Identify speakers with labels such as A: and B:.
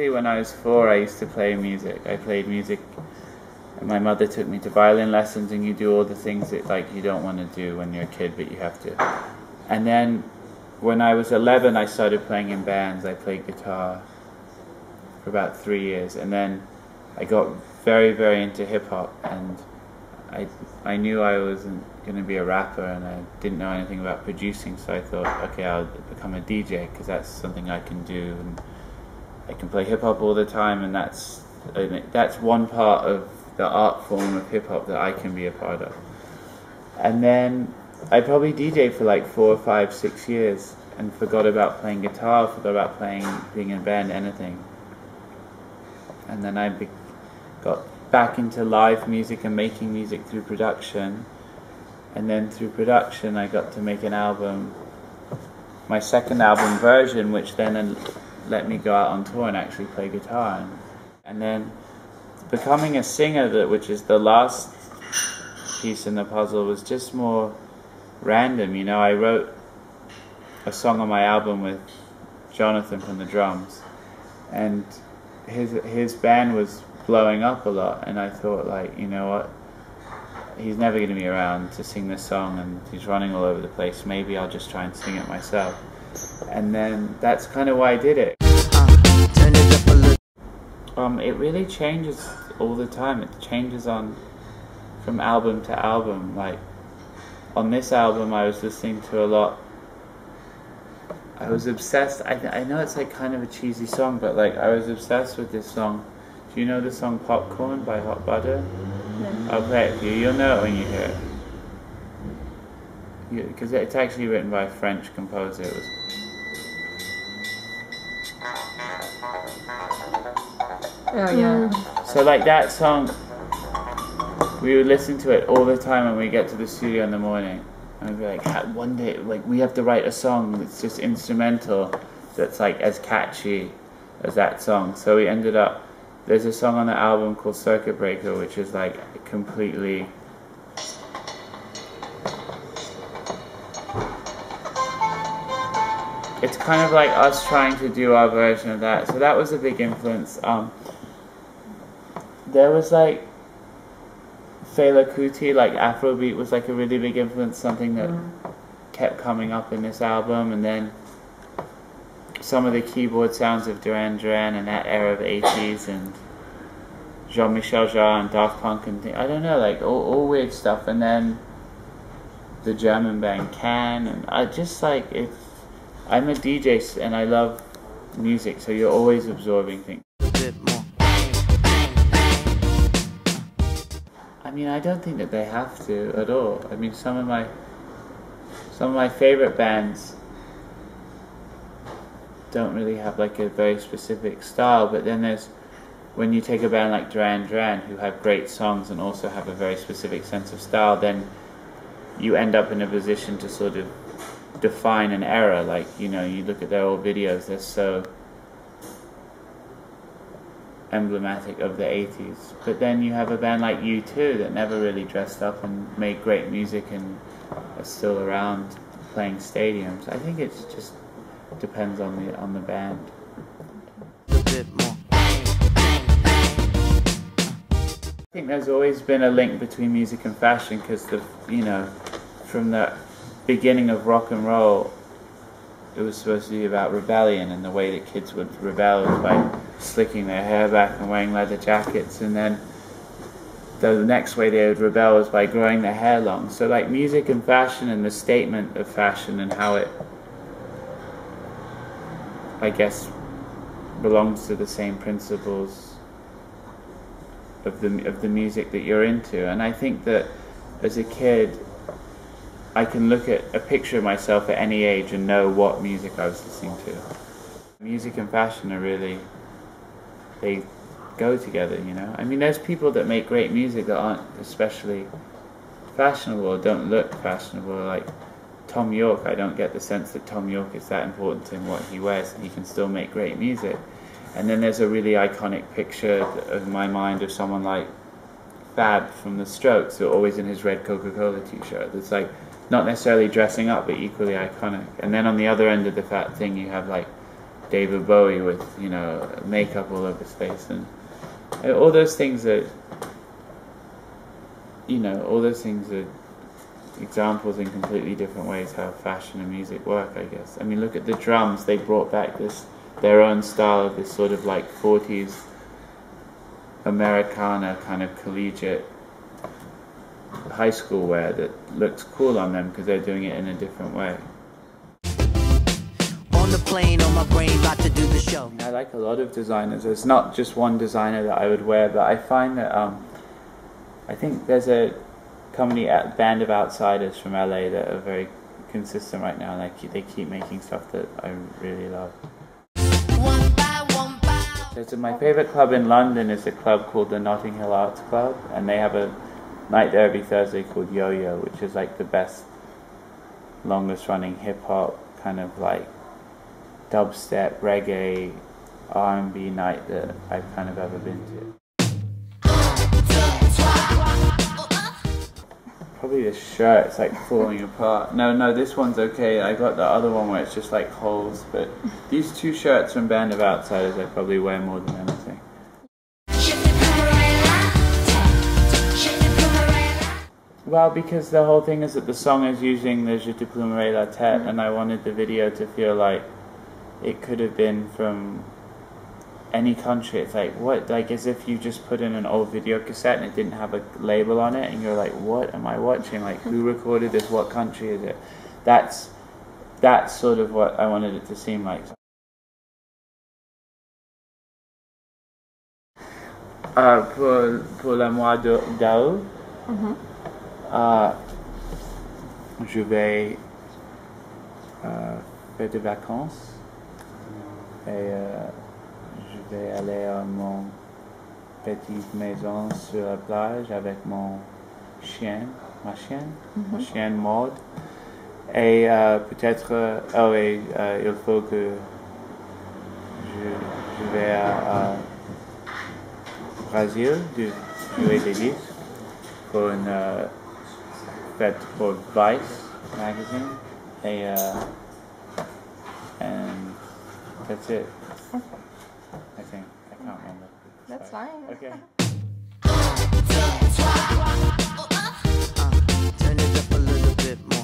A: Actually, when I was 4, I used to play music. I played music, and my mother took me to violin lessons, and you do all the things that like you don't want to do when you're a kid, but you have to. And then when I was 11, I started playing in bands. I played guitar for about 3 years, and then I got very, very into hip-hop, and I knew I wasn't going to be a rapper, and I didn't know anything about producing, so I thought, okay, I'll become a DJ, because that's something I can do, and I can play hip-hop all the time, and that's one part of the art form of hip-hop that I can be a part of. And then I probably DJed for like 4, 5, 6 years, and forgot about playing guitar, forgot about being in a band, anything. And then I got back into live music and making music through production, and then through production I got to make an album, my second album version, which then let me go out on tour and actually play guitar. And then becoming a singer, which is the last piece in the puzzle, was just more random. You know, I wrote a song on my album with Jonathan from the drums, and his band was blowing up a lot, and I thought, like, you know what, he's never going to be around to sing this song, and he's running all over the place, maybe I'll just try and sing it myself. And then that's kind of why I did it. It really changes all the time. It changes from album to album. Like on this album I was listening to a lot, I was obsessed, I know it's like kind of a cheesy song, but like I was obsessed with this song. Do you know the song Popcorn by Hot Butter? No. I'll play it for you. You'll know it when you hear it. Because it's actually written by a French composer. It was...
B: Oh yeah.
A: So like that song, we would listen to it all the time when we get to the studio in the morning. And we'd be like, one day, like, we have to write a song that's just instrumental, that's like as catchy as that song. So we ended up, there's a song on the album called Circuit Breaker, which is like completely... It's kind of like us trying to do our version of that. So that was a big influence. There was like Fela Kuti, like Afrobeat was like a really big influence, something that kept coming up in this album. And then some of the keyboard sounds of Duran Duran and that era of 80s, and Jean-Michel Jarre and Daft Punk and things. I don't know, like all weird stuff. And then the German band Can, and I just like, I'm a DJ and I love music, so you're always absorbing things. I mean, I don't think that they have to at all. I mean, some of my favorite bands don't really have like a very specific style, but then there's, when you take a band like Duran Duran, who have great songs and also have a very specific sense of style, then you end up in a position to sort of define an era. Like, you know, you look at their old videos, they're so emblematic of the 80s. But then you have a band like U2 that never really dressed up and made great music and are still around playing stadiums. I think it just depends on the band. I think there's always been a link between music and fashion, because you know, from the beginning of rock and roll, it was supposed to be about rebellion, and the way that kids would rebel was by slicking their hair back and wearing leather jackets, and then the next way they would rebel was by growing their hair long. So like music and fashion and the statement of fashion and how it, I guess, belongs to the same principles of the music that you're into. And I think that as a kid, I can look at a picture of myself at any age and know what music I was listening to. Music and fashion are really, they go together, you know. I mean, there's people that make great music that aren't especially fashionable or don't look fashionable, like Tom York. I don't get the sense that Tom York is that important in what he wears, and he can still make great music. And then there's a really iconic picture of my mind of someone like Fab from The Strokes, who's always in his red Coca-Cola t-shirt. It's like not necessarily dressing up, but equally iconic. And then on the other end of the fat thing, you have like David Bowie with, you know, makeup all over his face, and all those things that, you know, all those things are examples in completely different ways how fashion and music work, I guess. I mean, look at the drums. They brought back their own style of this sort of like 40s Americana kind of collegiate high school wear that looks cool on them because they're doing it in a different way. On the plane, on my brain, about to do the show. I like a lot of designers. There's not just one designer that I would wear, but I find that I think there's a band of outsiders from LA that are very consistent right now, and they keep making stuff that I really love. So my favorite club in London is a club called the Notting Hill Arts Club, and they have a night there every Thursday called Yo-Yo, which is like the best, longest running hip hop kind of like dubstep, reggae, R&B night that I've kind of ever been to. Probably the shirt's like falling apart. No, this one's okay. I got the other one where it's just like holes, but these two shirts from Band of Outsiders I probably wear more than anything. Well, because the whole thing is that the song is using the Je te plumerai la tête, and I wanted the video to feel like it could have been from any country. It's like, what, like as if you just put in an old video cassette and it didn't have a label on it, and you're like, what am I watching? Like, who recorded this? What country is it? That's sort of what I wanted it to seem like. Pour le mois d'août, je vais faire des vacances et je vais aller à mon petite maison sur la plage avec ma chienne Maud, et peut-être il faut que je vais à Brésil du Juillet des disques pour une fête pour Vice magazine, and that's it. I think. I can't remember.
B: That's fine.
A: Okay.
C: Turn it up a little bit more.